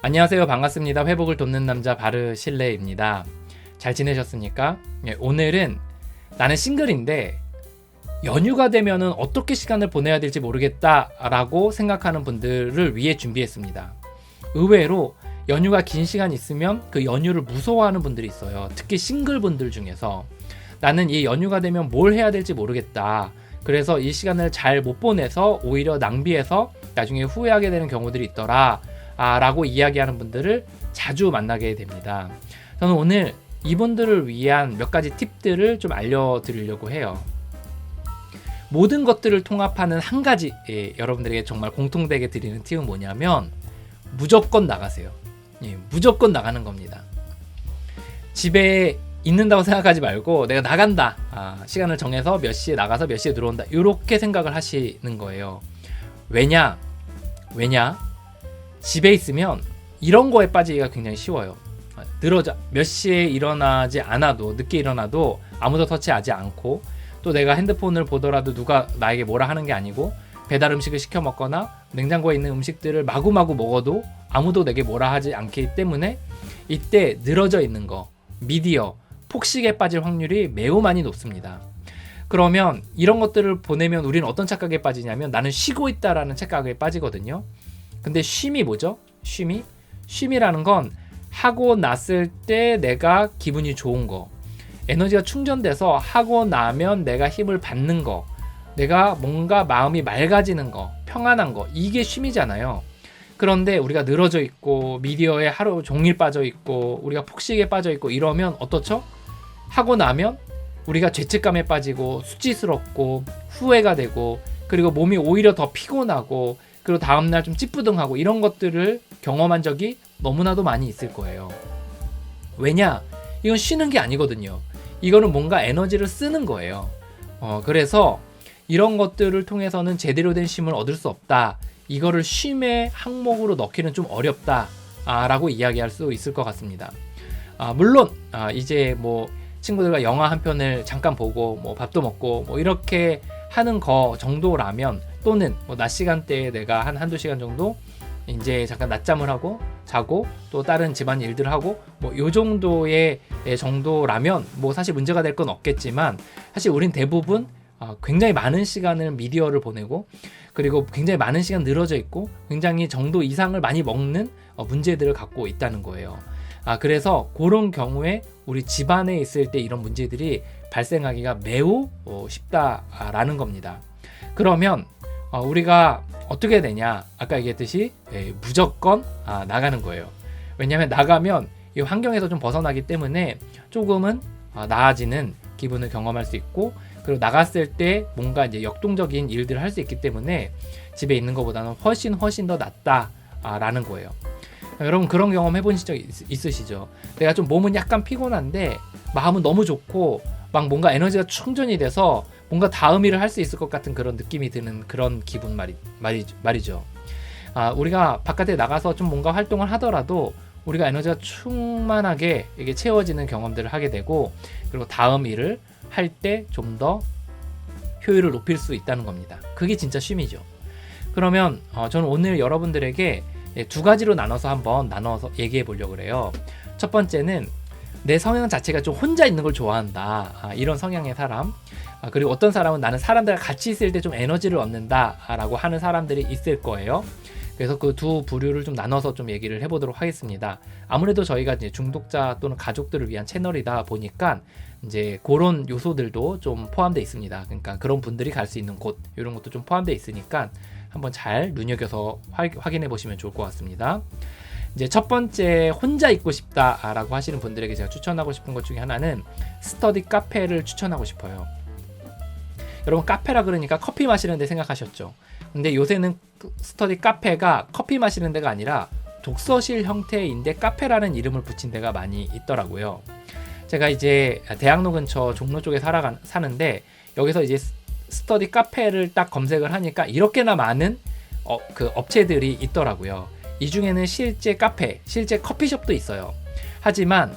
안녕하세요. 반갑습니다. 회복을 돕는 남자 바르실레입니다. 잘 지내셨습니까? 오늘은 나는 싱글인데 연휴가 되면은 어떻게 시간을 보내야 될지 모르겠다라고 생각하는 분들을 위해 준비했습니다. 의외로 연휴가 긴 시간 있으면 그 연휴를 무서워하는 분들이 있어요. 특히 싱글분들 중에서 나는 이 연휴가 되면 뭘 해야 될지 모르겠다. 그래서 이 시간을 잘 못 보내서 오히려 낭비해서 나중에 후회하게 되는 경우들이 있더라. 라고 이야기하는 분들을 자주 만나게 됩니다. 저는 오늘 이분들을 위한 몇 가지 팁들을 좀 알려드리려고 해요. 모든 것들을 통합하는 한 가지 여러분들에게 정말 공통되게 드리는 팁은 뭐냐면 무조건 나가세요. 무조건 나가는 겁니다. 집에 있는다고 생각하지 말고 내가 나간다. 시간을 정해서 몇 시에 나가서 몇 시에 들어온다. 이렇게 생각을 하시는 거예요. 왜냐? 집에 있으면 이런 거에 빠지기가 굉장히 쉬워요. 몇 시에 일어나지 않아도 늦게 일어나도 아무도 터치하지 않고 또 내가 핸드폰을 보더라도 누가 나에게 뭐라 하는 게 아니고 배달 음식을 시켜 먹거나 냉장고에 있는 음식들을 마구마구 먹어도 아무도 내게 뭐라 하지 않기 때문에 이때 늘어져 있는 거, 미디어, 폭식에 빠질 확률이 매우 많이 높습니다. 그러면 이런 것들을 보내면 우리는 어떤 착각에 빠지냐면 나는 쉬고 있다라는 착각에 빠지거든요. 근데 쉼이 뭐죠? 쉼이라는 건 하고 났을 때 내가 기분이 좋은 거, 에너지가 충전돼서 하고 나면 내가 힘을 받는 거, 내가 뭔가 마음이 맑아지는 거, 평안한 거, 이게 쉼이잖아요. 그런데 우리가 늘어져 있고 미디어에 하루 종일 빠져 있고 우리가 폭식에 빠져 있고 이러면 어떻죠? 하고 나면 우리가 죄책감에 빠지고 수치스럽고 후회가 되고 그리고 몸이 오히려 더 피곤하고 그리고 다음날 좀 찌뿌둥하고 이런 것들을 경험한 적이 너무나도 많이 있을 거예요. 왜냐? 이건 쉬는 게 아니거든요. 이거는 뭔가 에너지를 쓰는 거예요. 그래서 이런 것들을 통해서는 제대로 된 쉼을 얻을 수 없다. 이거를 쉼의 항목으로 넣기는 좀 어렵다. 라고 이야기할 수 있을 것 같습니다. 물론 이제 뭐 친구들과 영화 한 편을 잠깐 보고 뭐 밥도 먹고 뭐 이렇게 하는 거 정도라면 또는 뭐 낮 시간대에 내가 한두 시간 정도 이제 잠깐 낮잠을 하고 자고 또 다른 집안 일들을 하고 뭐 요 정도의 정도라면 뭐 사실 문제가 될 건 없겠지만 사실 우린 대부분 굉장히 많은 시간을 미디어를 보내고 그리고 굉장히 많은 시간 늘어져 있고 굉장히 정도 이상을 많이 먹는 문제들을 갖고 있다는 거예요. 그래서 그런 경우에 우리 집안에 있을 때 이런 문제들이 발생하기가 매우 쉽다라는 겁니다. 그러면 우리가 어떻게 되냐? 아까 얘기했듯이 무조건 나가는 거예요. 왜냐하면 나가면 이 환경에서 좀 벗어나기 때문에 조금은 나아지는 기분을 경험할 수 있고 그리고 나갔을 때 뭔가 이제 역동적인 일들을 할 수 있기 때문에 집에 있는 것보다는 훨씬 더 낫다라는 거예요. 여러분 그런 경험 해보신 적 있으시죠? 내가 좀 몸은 약간 피곤한데 마음은 너무 좋고 막 뭔가 에너지가 충전이 돼서 뭔가 다음 일을 할 수 있을 것 같은 그런 느낌이 드는 그런 기분 말이죠. 우리가 바깥에 나가서 좀 뭔가 활동을 하더라도 우리가 에너지가 충만하게 이게 채워지는 경험들을 하게 되고 그리고 다음 일을 할 때 좀 더 효율을 높일 수 있다는 겁니다. 그게 진짜 쉼이죠. 그러면 저는 오늘 여러분들에게 두 가지로 나눠서 얘기해 보려고 그래요. 첫 번째는 내 성향 자체가 좀 혼자 있는 걸 좋아한다. 이런 성향의 사람. 그리고 어떤 사람은 나는 사람들과 같이 있을 때 좀 에너지를 얻는다. 라고 하는 사람들이 있을 거예요. 그래서 그 두 부류를 좀 나눠서 좀 얘기를 해보도록 하겠습니다. 아무래도 저희가 이제 중독자 또는 가족들을 위한 채널이다 보니까 이제 그런 요소들도 좀 포함되어 있습니다. 그러니까 그런 분들이 갈 수 있는 곳, 이런 것도 좀 포함되어 있으니까 한번 잘 눈여겨서 확인해 보시면 좋을 것 같습니다. 이제 첫 번째 혼자 있고 싶다라고 하시는 분들에게 제가 추천하고 싶은 것 중에 하나는 스터디 카페를 추천하고 싶어요. 여러분 카페라 그러니까 커피 마시는 데 생각하셨죠? 근데 요새는 스터디 카페가 커피 마시는 데가 아니라 독서실 형태인데 카페라는 이름을 붙인 데가 많이 있더라고요. 제가 이제 대학로 근처 종로 쪽에 사는데 여기서 이제 스터디 카페를 딱 검색을 하니까 이렇게나 많은 그 업체들이 있더라고요. 이 중에는 실제 카페, 실제 커피숍도 있어요. 하지만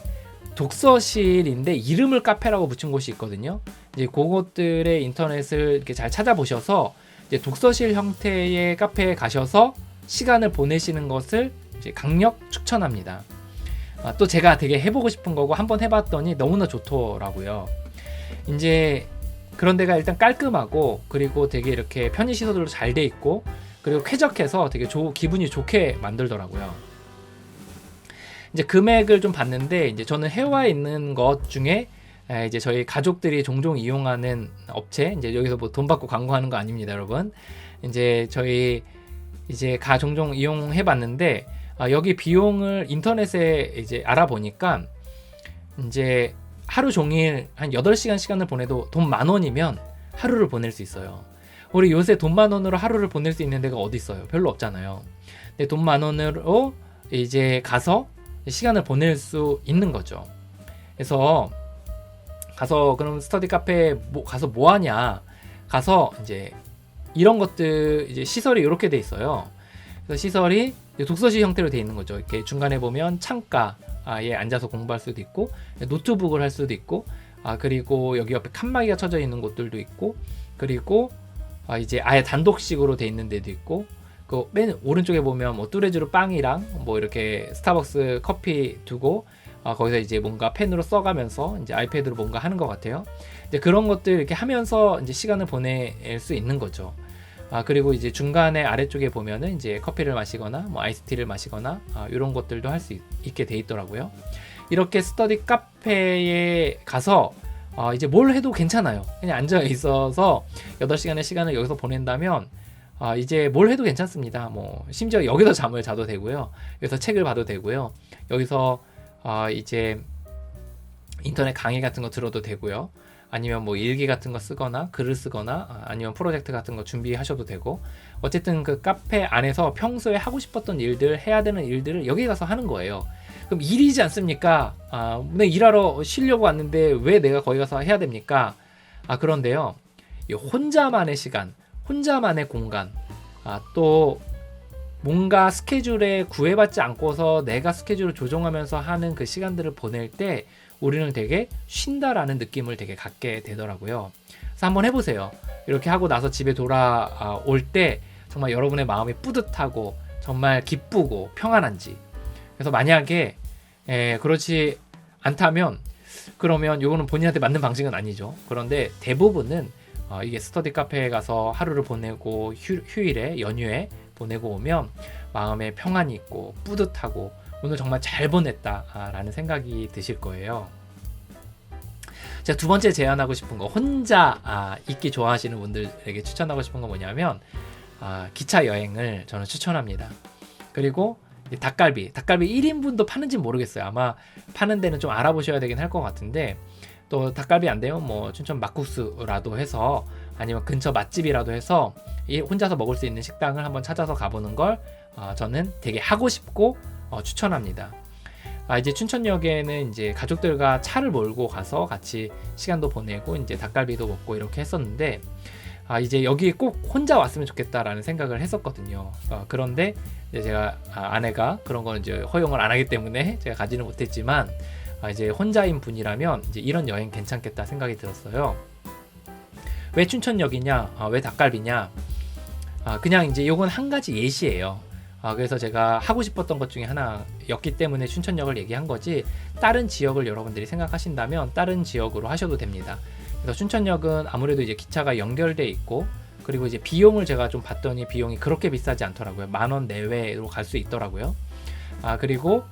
독서실인데 이름을 카페라고 붙인 곳이 있거든요. 이제 그것들의 인터넷을 이렇게 잘 찾아보셔서 이제 독서실 형태의 카페에 가셔서 시간을 보내시는 것을 이제 강력 추천합니다. 또 제가 되게 해보고 싶은 거고 한번 해봤더니 너무나 좋더라고요. 이제 그런 데가 일단 깔끔하고 그리고 되게 이렇게 편의 시설들도 잘 돼 있고 그리고 쾌적해서 되게 기분이 좋게 만들더라고요. 이제 금액을 좀 봤는데 이제 저는 해외에 있는 것 중에 이제 저희 가족들이 종종 이용하는 업체, 이제 여기서 뭐 돈 받고 광고하는 거 아닙니다, 여러분. 이제 저희 이제 종종 이용해 봤는데 여기 비용을 인터넷에 이제 알아보니까 이제 하루 종일 한 8시간 시간을 보내도 돈 10,000원이면 하루를 보낼 수 있어요. 우리 요새 돈 10,000원으로 하루를 보낼 수 있는 데가 어디 있어요? 별로 없잖아요. 근데 돈 10,000원으로 이제 가서 시간을 보낼 수 있는 거죠. 그래서 가서 그럼 스터디 카페에 가서 뭐 하냐? 가서 이제 이런 것들 이제 시설이 이렇게 돼 있어요. 그래서 시설이 독서실 형태로 돼 있는 거죠. 이렇게 중간에 보면 창가에 앉아서 공부할 수도 있고 노트북을 할 수도 있고 그리고 여기 옆에 칸막이가 쳐져 있는 곳들도 있고 그리고 이제 아예 단독식으로 돼 있는 데도 있고 그 맨 오른쪽에 보면 뭐 뚜레쥬르 빵이랑 뭐 이렇게 스타벅스 커피 두고 거기서 이제 뭔가 펜으로 써가면서 이제 아이패드로 뭔가 하는 것 같아요. 이제 그런 것들 이렇게 하면서 이제 시간을 보낼 수 있는 거죠. 그리고 이제 중간에 아래쪽에 보면은 이제 커피를 마시거나 뭐 아이스티를 마시거나 이런 것들도 할 수 있게 돼 있더라고요. 이렇게 스터디 카페에 가서 이제 뭘 해도 괜찮아요. 그냥 앉아 있어서 8시간의 시간을 여기서 보낸다면 이제 뭘 해도 괜찮습니다. 뭐 심지어 여기서 잠을 자도 되고요. 여기서 책을 봐도 되고요. 여기서 이제 인터넷 강의 같은 거 들어도 되고요. 아니면 뭐 일기 같은 거 쓰거나 글을 쓰거나 아니면 프로젝트 같은 거 준비하셔도 되고 어쨌든 그 카페 안에서 평소에 하고 싶었던 일들 해야 되는 일들을 여기 가서 하는 거예요. 그럼 일이지 않습니까? 내가 일하러 쉬려고 왔는데 왜 내가 거기 가서 해야 됩니까? 그런데요. 이 혼자만의 시간, 혼자만의 공간, 또 뭔가 스케줄에 구애받지 않고서 내가 스케줄을 조정하면서 하는 그 시간들을 보낼 때 우리는 되게 쉰다라는 느낌을 되게 갖게 되더라고요. 그래서 한번 해보세요. 이렇게 하고 나서 집에 돌아올 때 정말 여러분의 마음이 뿌듯하고 정말 기쁘고 평안한지. 그래서 만약에 그렇지 않다면 그러면 이거는 본인한테 맞는 방식은 아니죠. 그런데 대부분은 이게 스터디 카페에 가서 하루를 보내고 휴일에 연휴에 보내고 오면 마음에 평안이 있고 뿌듯하고 오늘 정말 잘 보냈다라는 생각이 드실 거예요. 제가 두 번째 제안하고 싶은 거 혼자 있기 좋아하시는 분들에게 추천하고 싶은 건 뭐냐면 기차 여행을 저는 추천합니다. 그리고 닭갈비 1인분도 파는지 모르겠어요. 아마 파는 데는 좀 알아보셔야 되긴 할 것 같은데 또 닭갈비 안 되면 뭐 춘천 막국수라도 해서 아니면 근처 맛집이라도 해서 혼자서 먹을 수 있는 식당을 한번 찾아서 가보는 걸 저는 되게 하고 싶고 추천합니다. 이제 춘천역에는 이제 가족들과 차를 몰고 가서 같이 시간도 보내고 이제 닭갈비도 먹고 이렇게 했었는데 이제 여기 꼭 혼자 왔으면 좋겠다라는 생각을 했었거든요. 그런데 이제 제가 아내가 그런 거는 이제 허용을 안 하기 때문에 제가 가지는 못했지만 이제 혼자인 분이라면 이제 이런 여행 괜찮겠다 생각이 들었어요. 왜 춘천역이냐? 왜 닭갈비냐? 그냥 이제 요건 한 가지 예시예요. 그래서 제가 하고 싶었던 것 중에 하나였기 때문에 춘천역을 얘기한 거지 다른 지역을 여러분들이 생각하신다면 다른 지역으로 하셔도 됩니다. 그래서 춘천역은 아무래도 이제 기차가 연결돼 있고 그리고 이제 비용을 제가 좀 봤더니 비용이 그렇게 비싸지 않더라고요. 10,000원 내외로 갈 수 있더라고요. 그리고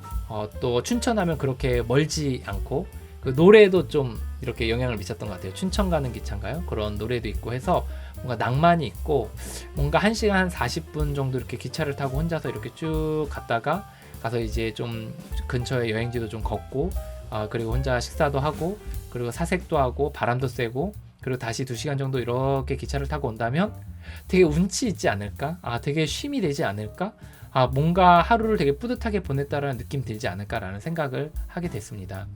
또 춘천하면 그렇게 멀지 않고 그 노래도 좀 이렇게 영향을 미쳤던 것 같아요. 춘천 가는 기차인가요? 그런 노래도 있고 해서 뭔가 낭만이 있고 뭔가 1시간 한 40분 정도 이렇게 기차를 타고 혼자서 이렇게 쭉 갔다가 가서 이제 좀 근처에 여행지도 좀 걷고 그리고 혼자 식사도 하고 그리고 사색도 하고 바람도 쐬고 그리고 다시 2시간 정도 이렇게 기차를 타고 온다면 되게 운치 있지 않을까? 되게 쉼이 되지 않을까? 뭔가 하루를 되게 뿌듯하게 보냈다라는 느낌 들지 않을까라는 생각을 하게 됐습니다.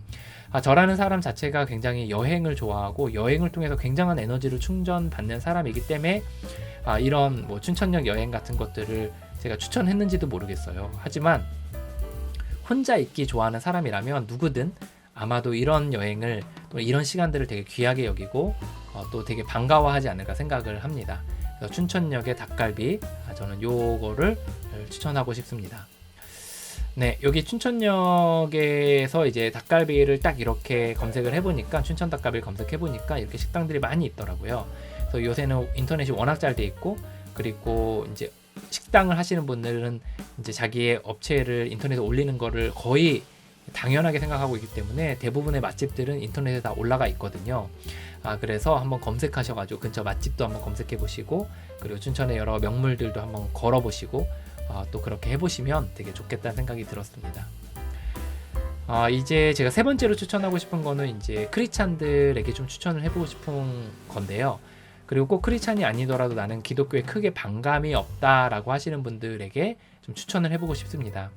저라는 사람 자체가 굉장히 여행을 좋아하고 여행을 통해서 굉장한 에너지를 충전받는 사람이기 때문에 이런 뭐 춘천역 여행 같은 것들을 제가 추천했는지도 모르겠어요. 하지만 혼자 있기 좋아하는 사람이라면 누구든 아마도 이런 여행을 또 이런 시간들을 되게 귀하게 여기고 또 되게 반가워하지 않을까 생각을 합니다. 그래서 춘천역의 닭갈비 저는 요거를 추천하고 싶습니다. 네, 여기 춘천역에서 이제 닭갈비를 딱 이렇게 검색을 해보니까, 춘천 닭갈비를 검색해보니까 이렇게 식당들이 많이 있더라고요. 그래서 요새는 인터넷이 워낙 잘 돼 있고, 그리고 이제 식당을 하시는 분들은 이제 자기의 업체를 인터넷에 올리는 거를 거의 당연하게 생각하고 있기 때문에 대부분의 맛집들은 인터넷에 다 올라가 있거든요. 그래서 한번 검색하셔가지고 근처 맛집도 한번 검색해 보시고, 그리고 춘천의 여러 명물들도 한번 걸어 보시고, 또 그렇게 해보시면 되게 좋겠다는 생각이 들었습니다. 이제 제가 세 번째로 추천하고 싶은 거는 이제 크리스찬들에게 좀 추천을 해보고 싶은 건데요. 그리고 꼭 크리스찬이 아니더라도 나는 기독교에 크게 반감이 없다라고 하시는 분들에게 좀 추천을 해보고 싶습니다.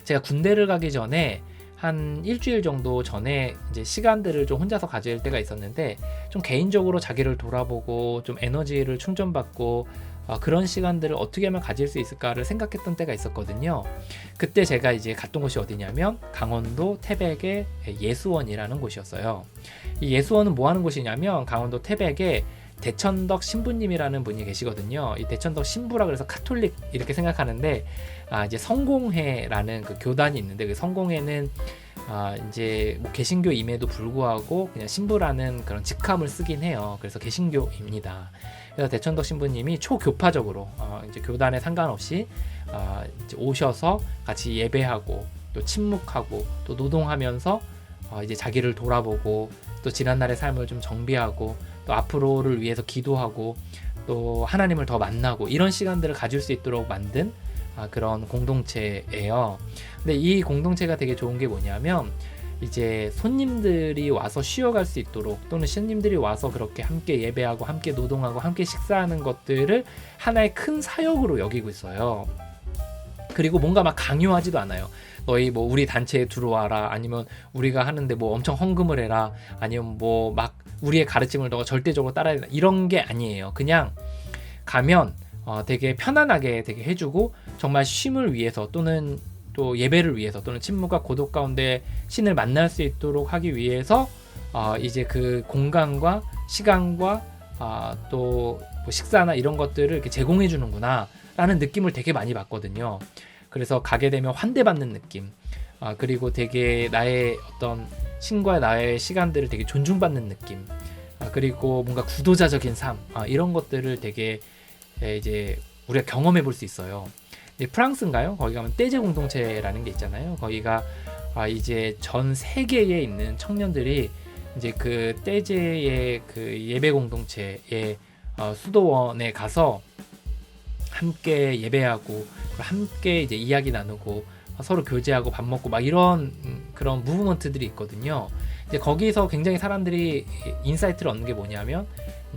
제가 군대를 가기 전에 한 일주일 정도 전에 이제 시간들을 좀 혼자서 가질 때가 있었는데, 좀 개인적으로 자기를 돌아보고 좀 에너지를 충전받고 그런 시간들을 어떻게 하면 가질 수 있을까를 생각했던 때가 있었거든요. 그때 제가 이제 갔던 곳이 어디냐면 강원도 태백의 예수원이라는 곳이었어요. 이 예수원은 뭐 하는 곳이냐면 강원도 태백에 대천덕 신부님이라는 분이 계시거든요. 이 대천덕 신부라 그래서 카톨릭 이렇게 생각하는데, 이제 성공회라는 그 교단이 있는데, 그 성공회는 이제 뭐 개신교임에도 불구하고 그냥 신부라는 그런 직함을 쓰긴 해요. 그래서 개신교입니다. 그래서 대천덕 신부님이 초교파적으로 이제 교단에 상관없이 이제 오셔서 같이 예배하고 또 침묵하고 또 노동하면서 이제 자기를 돌아보고 또 지난날의 삶을 좀 정비하고 또 앞으로를 위해서 기도하고 또 하나님을 더 만나고 이런 시간들을 가질 수 있도록 만든 그런 공동체예요. 근데 이 공동체가 되게 좋은 게 뭐냐면, 이제 손님들이 와서 쉬어갈 수 있도록, 또는 손님들이 와서 그렇게 함께 예배하고 함께 노동하고 함께 식사하는 것들을 하나의 큰 사역으로 여기고 있어요. 그리고 뭔가 막 강요하지도 않아요. 너희 뭐 우리 단체에 들어와라, 아니면 우리가 하는데 뭐 엄청 헌금을 해라, 아니면 뭐 막 우리의 가르침을 너가 절대적으로 따라야 된다, 이런 게 아니에요. 그냥 가면 되게 편안하게 되게 해주고, 정말 쉼을 위해서 또는 또 예배를 위해서 또는 침묵과 고독 가운데 신을 만날 수 있도록 하기 위해서 이제 그 공간과 시간과 또 뭐 식사나 이런 것들을 이렇게 제공해 주는구나 라는 느낌을 되게 많이 받거든요. 그래서 가게 되면 환대받는 느낌, 그리고 되게 나의 어떤 신과 나의 시간들을 되게 존중받는 느낌, 그리고 뭔가 구도자적인 삶, 이런 것들을 되게 이제 우리가 경험해 볼 수 있어요. 프랑스인가요? 거기 가면 떼제 공동체라는 게 있잖아요. 거기가 이제 전 세계에 있는 청년들이 이제 그 떼제의 그 예배 공동체의 수도원에 가서 함께 예배하고 함께 이제 이야기 나누고 서로 교제하고 밥 먹고 막 이런 그런 무브먼트들이 있거든요. 이제 거기서 굉장히 사람들이 인사이트를 얻는 게 뭐냐면,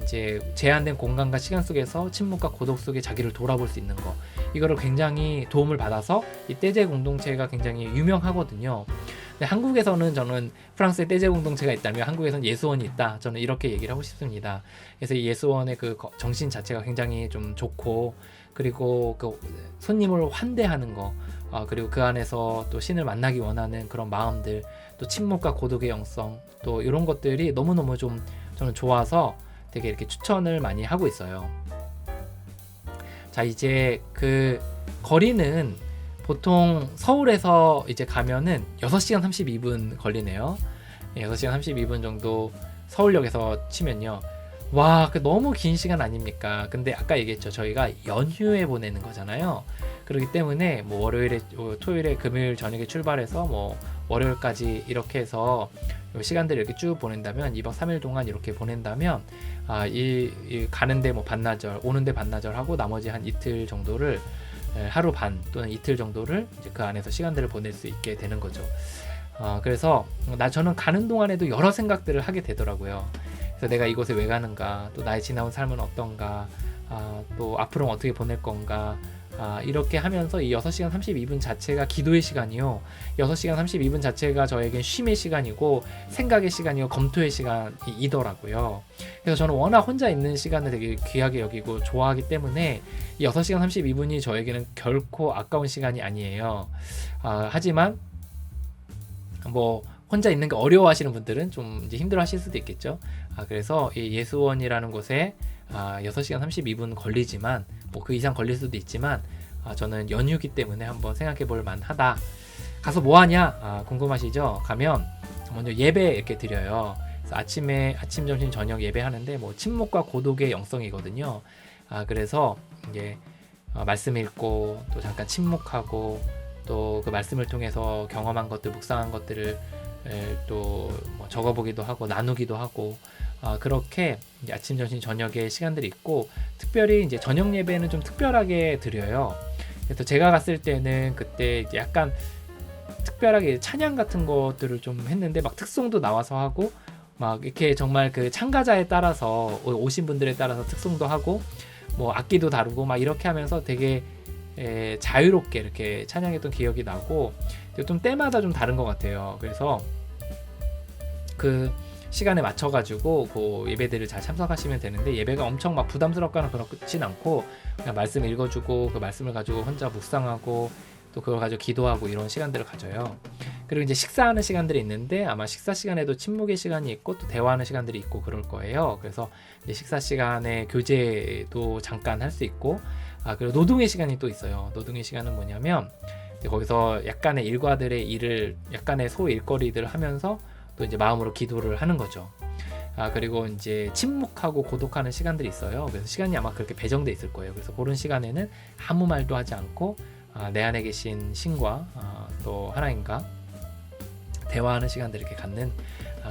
이제 제한된 공간과 시간 속에서 침묵과 고독 속에 자기를 돌아볼 수 있는 거, 이거를 굉장히 도움을 받아서 이 떼제 공동체가 굉장히 유명하거든요. 근데 한국에서는 저는 프랑스에 떼제 공동체가 있다면 한국에서는 예수원이 있다, 저는 이렇게 얘기를 하고 싶습니다. 그래서 이 예수원의 그 정신 자체가 굉장히 좀 좋고, 그리고 그 손님을 환대하는 거, 그리고 그 안에서 또 신을 만나기 원하는 그런 마음들, 또 침묵과 고독의 영성, 또 이런 것들이 너무너무 좀 저는 좋아서 되게 이렇게 추천을 많이 하고 있어요. 자, 이제 그 거리는 보통 서울에서 이제 가면은 6시간 32분 걸리네요. 6시간 32분 정도 서울역에서 치면요. 와, 그 너무 긴 시간 아닙니까? 근데 아까 얘기했죠. 저희가 연휴에 보내는 거잖아요. 그렇기 때문에 뭐 월요일에, 토요일에, 금요일 저녁에 출발해서 뭐 월요일까지 이렇게 해서 시간들을 이렇게 쭉 보낸다면, 2박 3일 동안 이렇게 보낸다면, 이 가는데 뭐 반나절, 오는데 반나절 하고 나머지 한 이틀 정도를, 하루 반 또는 이틀 정도를 이제 그 안에서 시간들을 보낼 수 있게 되는 거죠. 그래서 저는 가는 동안에도 여러 생각들을 하게 되더라고요. 그래서 내가 이곳에 왜 가는가, 또 나의 지나온 삶은 어떤가, 또 앞으로는 어떻게 보낼 건가, 이렇게 하면서 이 6시간 32분 자체가 기도의 시간이요, 6시간 32분 자체가 저에겐 쉼의 시간이고 생각의 시간이고 검토의 시간이더라고요. 그래서 저는 워낙 혼자 있는 시간을 되게 귀하게 여기고 좋아하기 때문에 이 6시간 32분이 저에게는 결코 아까운 시간이 아니에요. 하지만 뭐 혼자 있는 게 어려워하시는 분들은 좀 이제 힘들어하실 수도 있겠죠. 그래서 이 예수원이라는 곳에 6시간 32분 걸리지만, 뭐 그 이상 걸릴 수도 있지만, 저는 연휴기 때문에 한번 생각해 볼 만하다. 가서 뭐 하냐? 궁금하시죠? 가면 먼저 예배 이렇게 드려요. 그래서 아침, 점심, 저녁 예배하는데 뭐 침묵과 고독의 영성이거든요. 그래서 이제 말씀 읽고 또 잠깐 침묵하고 또 그 말씀을 통해서 경험한 것들, 묵상한 것들을 또뭐 적어보기도 하고 나누기도 하고 그렇게 이제 아침, 점심, 저녁에 시간들이 있고 특별히 이제 저녁 예배는 좀 특별하게 드려요. 그래서 제가 갔을 때는 그때 이제 약간 특별하게 찬양 같은 것들을 좀 했는데 막 특송도 나와서 하고 막 이렇게 정말 그 참가자에 따라서 오신 분들에 따라서 특송도 하고 뭐 악기도 다루고 막 이렇게 하면서 되게 자유롭게 이렇게 찬양했던 기억이 나고 좀 때마다 좀 다른 것 같아요. 그래서 그 시간에 맞춰가지고 그 예배들을 잘 참석하시면 되는데 예배가 엄청 막 부담스럽거나 그렇진 않고 그냥 말씀 읽어주고 그 말씀을 가지고 혼자 묵상하고 또 그걸 가지고 기도하고 이런 시간들을 가져요. 그리고 이제 식사하는 시간들이 있는데 아마 식사 시간에도 침묵의 시간이 있고 또 대화하는 시간들이 있고 그럴 거예요. 그래서 이제 식사 시간에 교제도 잠깐 할 수 있고 그리고 노동의 시간이 또 있어요. 노동의 시간은 뭐냐면 이제 거기서 약간의 일과들의 일을 약간의 소일거리들을 하면서 또 이제 마음으로 기도를 하는 거죠. 그리고 이제 침묵하고 고독하는 시간들이 있어요. 그래서 시간이 아마 그렇게 배정돼 있을 거예요. 그래서 그런 시간에는 아무 말도 하지 않고 내 안에 계신 신과 또 하나님과 대화하는 시간들을 이렇게 갖는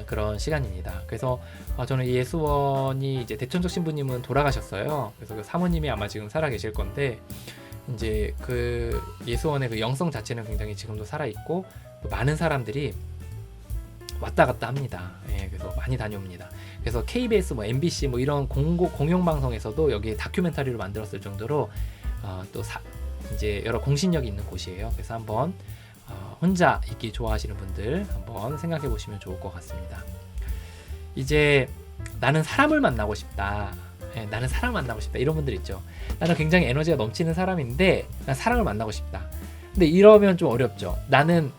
그런 시간입니다. 그래서 저는 예수원이 이제 대천적 신부님은 돌아가셨어요. 그래서 그 사모님이 아마 지금 살아 계실 건데 이제 그 예수원의 그 영성 자체는 굉장히 지금도 살아 있고 또 많은 사람들이 왔다 갔다 합니다. 그래서 많이 다녀옵니다. 그래서 KBS, 뭐 MBC 뭐 이런 공영 방송에서도 여기에 다큐멘터리를 만들었을 정도로 또 이제 여러 공신력이 있는 곳이에요. 그래서 한번 혼자 있기 좋아하시는 분들 한번 생각해 보시면 좋을 것 같습니다. 이제 나는 사람을 만나고 싶다. 나는 사람을 만나고 싶다. 이런 분들 있죠. 나는 굉장히 에너지가 넘치는 사람인데 난 사람을 만나고 싶다. 근데 이러면 좀 어렵죠. 나는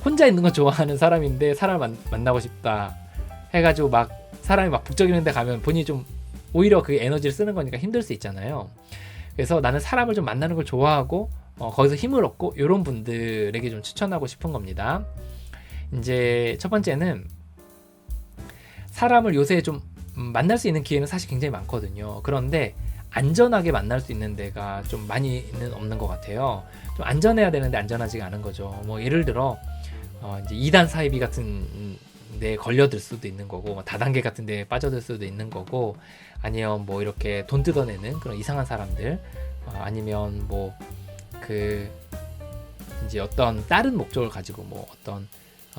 혼자 있는 거 좋아하는 사람인데 사람을 만나고 싶다 해가지고 막 사람이 막 북적이는 데 가면 본인이 좀 오히려 그 에너지를 쓰는 거니까 힘들 수 있잖아요. 그래서 나는 사람을 좀 만나는 걸 좋아하고 거기서 힘을 얻고 이런 분들에게 좀 추천하고 싶은 겁니다. 이제 첫 번째는 사람을 요새 좀 만날 수 있는 기회는 사실 굉장히 많거든요. 그런데 안전하게 만날 수 있는 데가 좀 많이는 없는 것 같아요. 좀 안전해야 되는데 안전하지가 않은 거죠. 뭐 예를 들어 이제 2단 사이비 같은 데 걸려들 수도 있는 거고 다단계 같은 데 빠져들 수도 있는 거고 아니면 뭐 이렇게 돈 뜯어내는 그런 이상한 사람들 아니면 뭐 그 이제 어떤 다른 목적을 가지고 뭐 어떤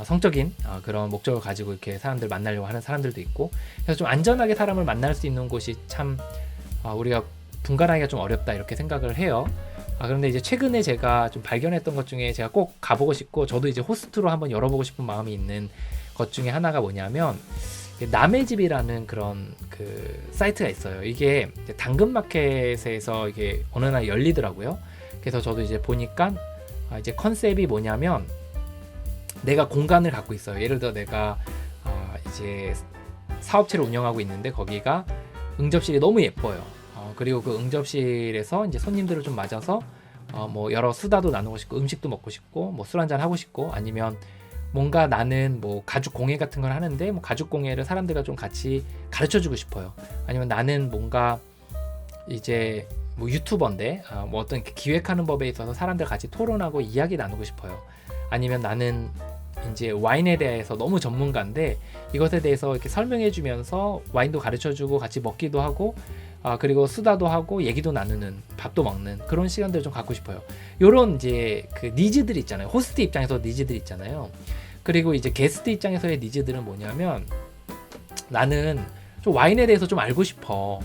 성적인 그런 목적을 가지고 이렇게 사람들 만나려고 하는 사람들도 있고 그래서 좀 안전하게 사람을 만날 수 있는 곳이 참 우리가 분간하기가 좀 어렵다 이렇게 생각을 해요. 그런데 이제 최근에 제가 좀 발견했던 것 중에 제가 꼭 가보고 싶고 저도 이제 호스트로 한번 열어보고 싶은 마음이 있는 것 중에 하나가 뭐냐면 남의 집이라는 그런 그 사이트가 있어요. 이게 당근마켓에서 이게 어느 날 열리더라고요. 그래서 저도 이제 보니까 이제 컨셉이 뭐냐면 내가 공간을 갖고 있어요. 예를 들어 내가 이제 사업체를 운영하고 있는데 거기가 응접실이 너무 예뻐요. 그리고 그 응접실에서 이제 손님들을 좀 맞아서 뭐 여러 수다도 나누고 싶고 음식도 먹고 싶고 뭐 술 한잔 하고 싶고 아니면 뭔가 나는 뭐 가죽 공예 같은 걸 하는데 뭐 가죽 공예를 사람들과 좀 같이 가르쳐 주고 싶어요. 아니면 나는 뭔가 이제 뭐 유튜버인데 뭐 어떤 기획하는 법에 있어서 사람들 같이 토론하고 이야기 나누고 싶어요. 아니면 나는 이제 와인에 대해서 너무 전문가인데 이것에 대해서 이렇게 설명해 주면서 와인도 가르쳐 주고 같이 먹기도 하고 그리고 수다도 하고 얘기도 나누는 밥도 먹는 그런 시간들을 좀 갖고 싶어요. 요런 이제 그 니즈들이 있잖아요. 호스트 입장에서 니즈들이 있잖아요. 그리고 이제 게스트 입장에서의 니즈들은 뭐냐면 나는 좀 와인에 대해서 좀 알고 싶어.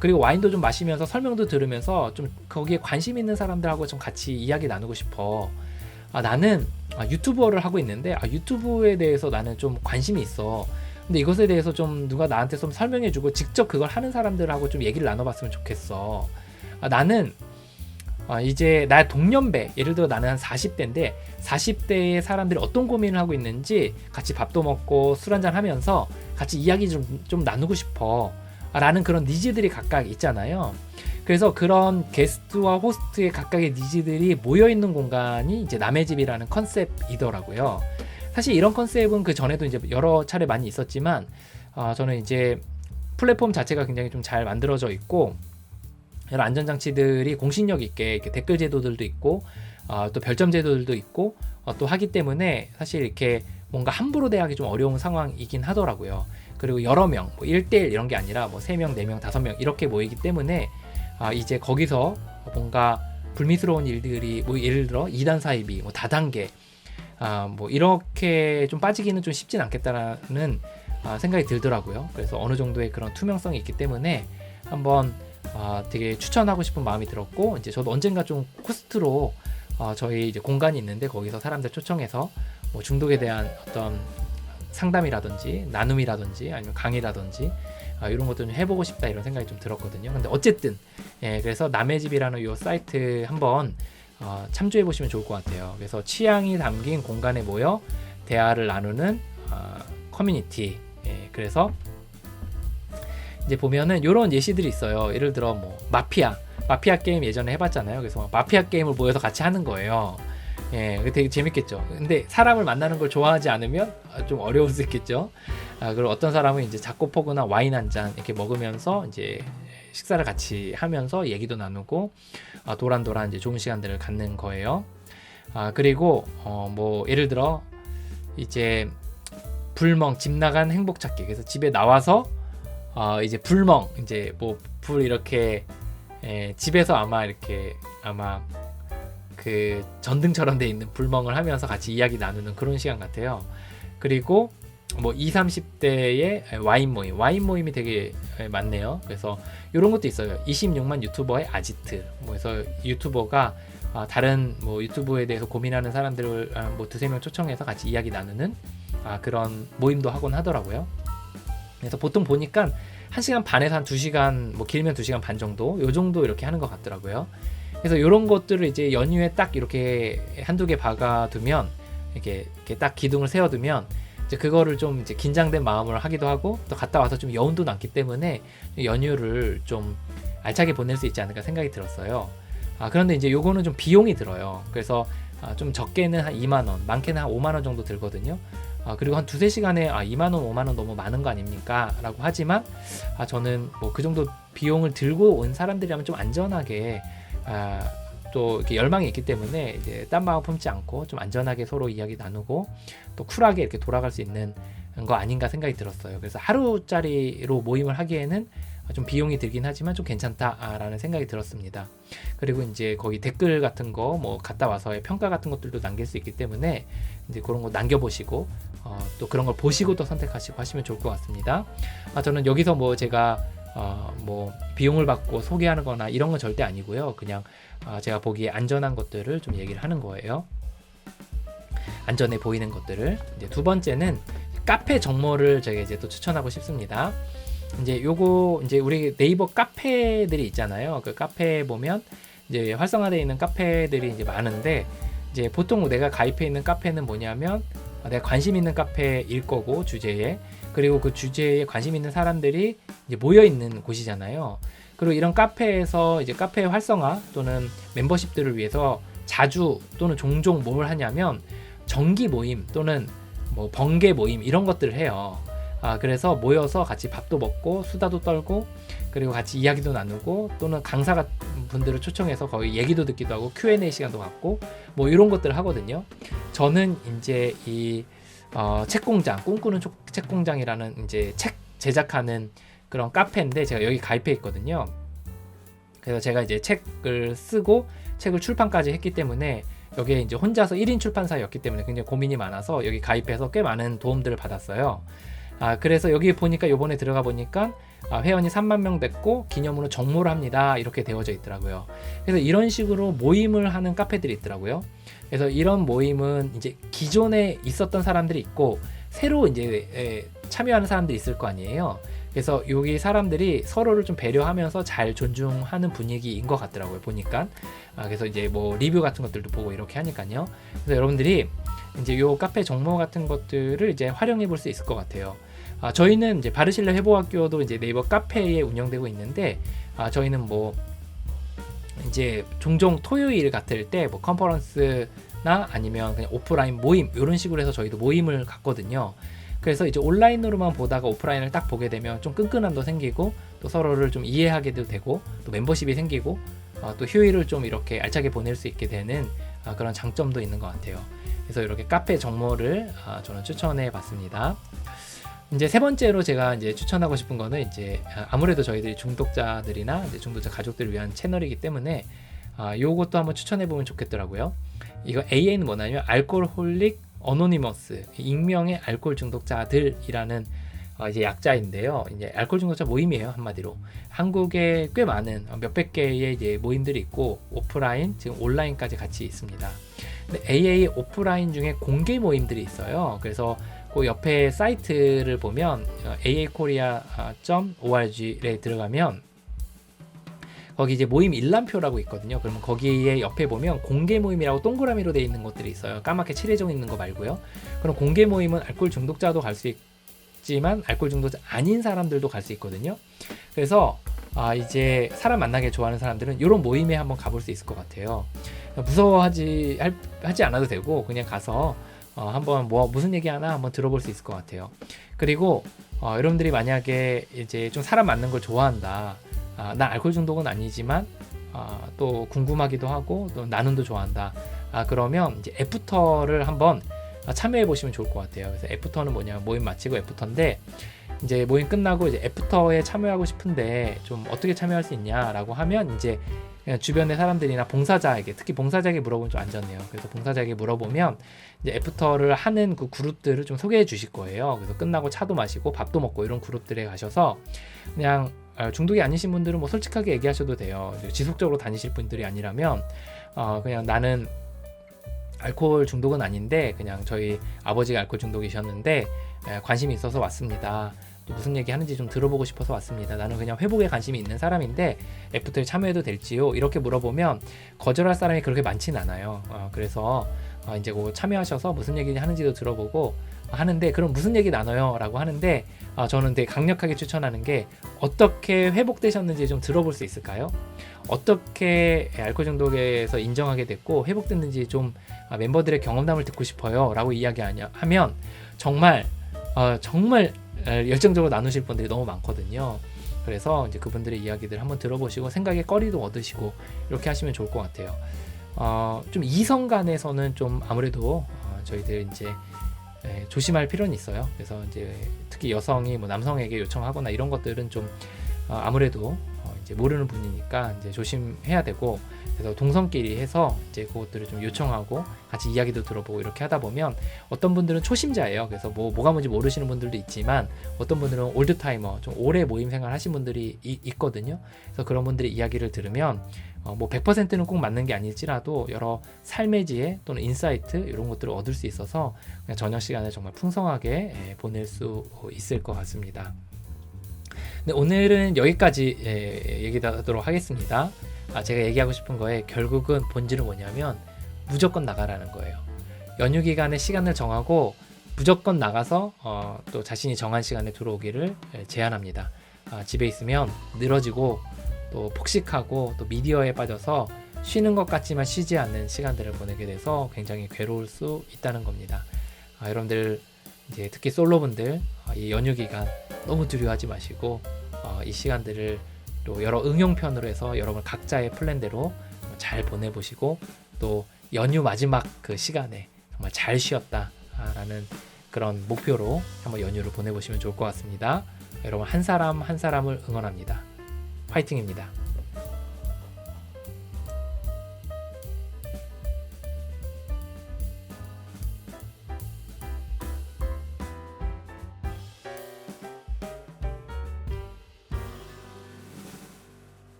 그리고 와인도 좀 마시면서 설명도 들으면서 좀 거기에 관심 있는 사람들하고 좀 같이 이야기 나누고 싶어. 나는 유튜버를 하고 있는데 유튜브에 대해서 나는 좀 관심이 있어. 근데 이것에 대해서 좀 누가 나한테 좀 설명해주고 직접 그걸 하는 사람들하고 좀 얘기를 나눠봤으면 좋겠어. 나는 이제 나의 동년배, 예를 들어 나는 한 40대인데 40대의 사람들이 어떤 고민을 하고 있는지 같이 밥도 먹고 술 한잔 하면서 같이 이야기 좀 나누고 싶어. 라는 그런 니즈들이 각각 있잖아요. 그래서 그런 게스트와 호스트의 각각의 니즈들이 모여있는 공간이 이제 남의 집이라는 컨셉이더라고요. 사실 이런 컨셉은 그 전에도 이제 여러 차례 많이 있었지만, 저는 이제 플랫폼 자체가 굉장히 좀 잘 만들어져 있고, 여러 안전장치들이 공신력 있게 이렇게 댓글 제도들도 있고, 또 별점 제도들도 있고, 또 하기 때문에 사실 이렇게 뭔가 함부로 대하기 좀 어려운 상황이긴 하더라고요. 그리고 여러 명, 뭐 1대1 이런 게 아니라 뭐 3명, 4명, 5명 이렇게 모이기 때문에 이제 거기서 뭔가 불미스러운 일들이 뭐 예를 들어 2단 사이비, 뭐 다단계, 뭐 이렇게 좀 빠지기는 좀 쉽진 않겠다라는 생각이 들더라고요. 그래서 어느 정도의 그런 투명성이 있기 때문에 한번 되게 추천하고 싶은 마음이 들었고, 이제 저도 언젠가 좀 호스트로 저희 이제 공간이 있는데 거기서 사람들 초청해서 뭐 중독에 대한 어떤 상담이라든지 나눔이라든지 아니면 강의라든지 이런 것도 좀 해보고 싶다 이런 생각이 좀 들었거든요. 근데 어쨌든 그래서 남의 집이라는 이 사이트 한번 참조해 보시면 좋을 것 같아요. 그래서 취향이 담긴 공간에 모여 대화를 나누는 커뮤니티. 그래서 이제 보면은 이런 예시들이 있어요. 예를 들어 뭐 마피아 게임 예전에 해봤잖아요. 그래서 마피아 게임을 모여서 같이 하는 거예요. 되게 재밌겠죠. 근데 사람을 만나는 걸 좋아하지 않으면 좀 어려울 수 있겠죠. 그리고 어떤 사람은 이제 잡고포그나 와인 한 잔 이렇게 먹으면서 이제 식사를 같이 하면서 얘기도 나누고 도란도란 이제 좋은 시간들을 갖는 거예요. 그리고 뭐 예를 들어 이제 불멍 집 나간 행복 찾기. 그래서 집에 나와서 이제 불멍 이제 뭐 불 이렇게 집에서 아마 그 전등처럼 돼 있는 불멍을 하면서 같이 이야기 나누는 그런 시간 같아요. 그리고 뭐 20, 30대의 와인 모임이 되게 많네요. 그래서 이런 것도 있어요. 26만 유튜버의 아지트. 그래서 유튜버가 다른 뭐 유튜브에 대해서 고민하는 사람들을 뭐 2-3명 초청해서 같이 이야기 나누는 그런 모임도 하곤 하더라고요. 그래서 보통 보니까 1시간 반에서 한 2시간, 뭐 길면 2시간 반 정도, 요 정도 이렇게 하는 것 같더라고요. 그래서 이런 것들을 이제 연휴에 딱 이렇게 한두 개 박아두면, 이렇게 딱 기둥을 세워두면, 이제 그거를 좀 이제 긴장된 마음으로 하기도 하고, 또 갔다 와서 좀 여운도 남기 때문에 연휴를 좀 알차게 보낼 수 있지 않을까 생각이 들었어요. 그런데 이제 요거는 좀 비용이 들어요. 그래서 좀 적게는 한 2만원, 많게는 한 5만원 정도 들거든요. 그리고 한 2-3시간에 2만원, 5만원 너무 많은 거 아닙니까? 라고 하지만 저는 뭐 그 정도 비용을 들고 온 사람들이라면 좀 안전하게 또 이렇게 열망이 있기 때문에 이제 딴 마음 품지 않고 좀 안전하게 서로 이야기 나누고 또 쿨하게 이렇게 돌아갈 수 있는 거 아닌가 생각이 들었어요. 그래서 하루짜리로 모임을 하기에는 좀 비용이 들긴 하지만 좀 괜찮다라는 생각이 들었습니다. 그리고 이제 거기 댓글 같은 거 뭐 갔다 와서의 평가 같은 것들도 남길 수 있기 때문에 이제 그런 거 남겨보시고 또 그런 걸 보시고 또 선택하시고 하시면 좋을 것 같습니다. 저는 여기서 뭐 제가 뭐 비용을 받고 소개하는 거나 이런 건 절대 아니고요. 그냥 제가 보기에 안전한 것들을 좀 얘기를 하는 거예요. 안전해 보이는 것들을. 이제 두 번째는 카페 정모를 제가 이제 또 추천하고 싶습니다. 이제 요거 이제 우리 네이버 카페들이 있잖아요. 그 카페에 보면 이제 활성화되어 있는 카페들이 이제 많은데, 이제 보통 내가 가입해 있는 카페는 뭐냐면 내가 관심 있는 카페일 거고, 주제에, 그리고 그 주제에 관심 있는 사람들이 이제 모여 있는 곳이잖아요. 그리고 이런 카페에서 이제 카페 활성화 또는 멤버십들을 위해서 자주 또는 종종 뭘 하냐면 정기 모임 또는 뭐 번개 모임 이런 것들을 해요. 그래서 모여서 같이 밥도 먹고 수다도 떨고, 그리고 같이 이야기도 나누고, 또는 강사 분들을 초청해서 거의 얘기도 듣기도 하고 Q&A 시간도 갖고 뭐 이런 것들을 하거든요. 저는 이제 이 책공장, 꿈꾸는 책공장이라는 이제 책 제작하는 그런 카페인데 제가 여기 가입해 있거든요. 그래서 제가 이제 책을 쓰고 책을 출판까지 했기 때문에 여기에 이제 혼자서 1인 출판사였기 때문에 굉장히 고민이 많아서 여기 가입해서 꽤 많은 도움들을 받았어요. 그래서 여기 보니까 요번에 들어가 보니까 회원이 3만 명 됐고 기념으로 정모를 합니다 이렇게 되어져 있더라고요. 그래서 이런 식으로 모임을 하는 카페들이 있더라고요. 그래서 이런 모임은 이제 기존에 있었던 사람들이 있고 새로 이제 참여하는 사람들이 있을 거 아니에요. 그래서 여기 사람들이 서로를 좀 배려하면서 잘 존중하는 분위기인 것 같더라고요, 보니까. 그래서 이제 뭐 리뷰 같은 것들도 보고 이렇게 하니까요. 그래서 여러분들이 이제 요 카페 정모 같은 것들을 이제 활용해 볼 수 있을 것 같아요. 저희는 이제 바르실레 회복학교도 이제 네이버 카페에 운영되고 있는데, 저희는 뭐 이제 종종 토요일 같을 때 뭐 컨퍼런스나 아니면 그냥 오프라인 모임 이런 식으로 해서 저희도 모임을 갖거든요. 그래서 이제 온라인으로만 보다가 오프라인을 딱 보게 되면 좀 끈끈함도 생기고, 또 서로를 좀 이해하게도 되고, 또 멤버십이 생기고, 또 휴일을 좀 이렇게 알차게 보낼 수 있게 되는 그런 장점도 있는 것 같아요. 그래서 이렇게 카페 정모를 저는 추천해 봤습니다. 이제 세 번째로 제가 이제 추천하고 싶은 거는 이제 아무래도 저희들이 중독자들이나 이제 중독자 가족들을 위한 채널이기 때문에 요것도 한번 추천해 보면 좋겠더라고요. 이거 AA는 뭐냐면 알코올홀릭 어노니머스, 익명의 알코올 중독자들이라는 이제 약자인데요. 이제 알코올 중독자 모임이에요, 한마디로. 한국에 꽤 많은 몇백 개의 이제 모임들이 있고, 오프라인, 지금 온라인까지 같이 있습니다. 근데 AA 오프라인 중에 공개 모임들이 있어요. 그래서 그 옆에 사이트를 보면 aakorea.org에 들어가면 거기 이제 모임 일람표라고 있거든요. 그러면 거기에 옆에 보면 공개 모임이라고 동그라미로 되어 있는 것들이 있어요. 까맣게 칠해져 있는 거 말고요. 그럼 공개 모임은 알코올 중독자도 갈 수 있지만 알코올 중독자 아닌 사람들도 갈 수 있거든요. 그래서 이제 사람 만나게 좋아하는 사람들은 이런 모임에 한번 가볼 수 있을 것 같아요. 무서워하지 않아도 되고 그냥 가서 한번 뭐 무슨 얘기 하나 한번 들어볼 수 있을 것 같아요. 그리고 여러분들이 만약에 이제 좀 사람 만나는 걸 좋아한다. 나 알코올 중독은 아니지만 또 궁금하기도 하고 또 나눔도 좋아한다. 그러면 이제 애프터를 한번 참여해 보시면 좋을 것 같아요. 그래서 애프터는 뭐냐, 모임 마치고 애프터인데, 이제 모임 끝나고 이제 애프터에 참여하고 싶은데 좀 어떻게 참여할 수 있냐라고 하면 이제 그냥 주변의 사람들이나 봉사자에게, 특히 봉사자에게 물어보면 좀 안전해요. 그래서 봉사자에게 물어보면 이제 애프터를 하는 그 그룹들을 좀 소개해 주실 거예요. 그래서 끝나고 차도 마시고 밥도 먹고 이런 그룹들에 가셔서 그냥 중독이 아니신 분들은 뭐 솔직하게 얘기하셔도 돼요. 지속적으로 다니실 분들이 아니라면 그냥 나는 알코올 중독은 아닌데 그냥 저희 아버지가 알코올 중독이셨는데 관심이 있어서 왔습니다. 또 무슨 얘기 하는지 좀 들어보고 싶어서 왔습니다. 나는 그냥 회복에 관심이 있는 사람인데 애프터에 참여해도 될지요? 이렇게 물어보면 거절할 사람이 그렇게 많진 않아요. 그래서 이제 그 참여하셔서 무슨 얘기 하는지도 들어보고 하는데, 그럼 무슨 얘기 나눠요? 라고 하는데 저는 되게 강력하게 추천하는 게, 어떻게 회복되셨는지 좀 들어볼 수 있을까요? 어떻게 알코올 중독에서 인정하게 됐고 회복됐는지 좀 멤버들의 경험담을 듣고 싶어요 라고 이야기하면 정말 열정적으로 나누실 분들이 너무 많거든요. 그래서 이제 그분들의 이야기들 한번 들어보시고 생각의 거리도 얻으시고 이렇게 하시면 좋을 것 같아요. 좀 이성 간에서는 좀 아무래도 저희들 이제 조심할 필요는 있어요. 그래서 이제 특히 여성이 뭐 남성에게 요청하거나 이런 것들은 좀 아무래도 이제 모르는 분이니까 이제 조심해야 되고, 그래서 동성끼리 해서 이제 그것들을 좀 요청하고 같이 이야기도 들어보고 이렇게 하다 보면, 어떤 분들은 초심자예요. 그래서 뭐가 뭔지 모르시는 분들도 있지만 어떤 분들은 올드타이머, 좀 오래 모임 생활 하신 분들이 있거든요. 그래서 그런 분들의 이야기를 들으면 뭐 100%는 꼭 맞는 게 아닐지라도 여러 삶의 지혜 또는 인사이트 이런 것들을 얻을 수 있어서 그냥 저녁 시간을 정말 풍성하게 보낼 수 있을 것 같습니다. 네, 오늘은 여기까지 얘기하도록 하겠습니다. 제가 얘기하고 싶은 거에 결국은 본질은 뭐냐면 무조건 나가라는 거예요. 연휴 기간에 시간을 정하고 무조건 나가서 또 자신이 정한 시간에 들어오기를 제안합니다. 집에 있으면 늘어지고 또 폭식하고 또 미디어에 빠져서 쉬는 것 같지만 쉬지 않는 시간들을 보내게 돼서 굉장히 괴로울 수 있다는 겁니다. 여러분들 이제 특히 솔로분들 이 연휴 기간 너무 두려워하지 마시고 이 시간들을 또 여러 응용편으로 해서 여러분 각자의 플랜대로 잘 보내보시고, 또 연휴 마지막 그 시간에 정말 잘 쉬었다라는 그런 목표로 한번 연휴를 보내보시면 좋을 것 같습니다. 여러분 한 사람 한 사람을 응원합니다. 파이팅입니다.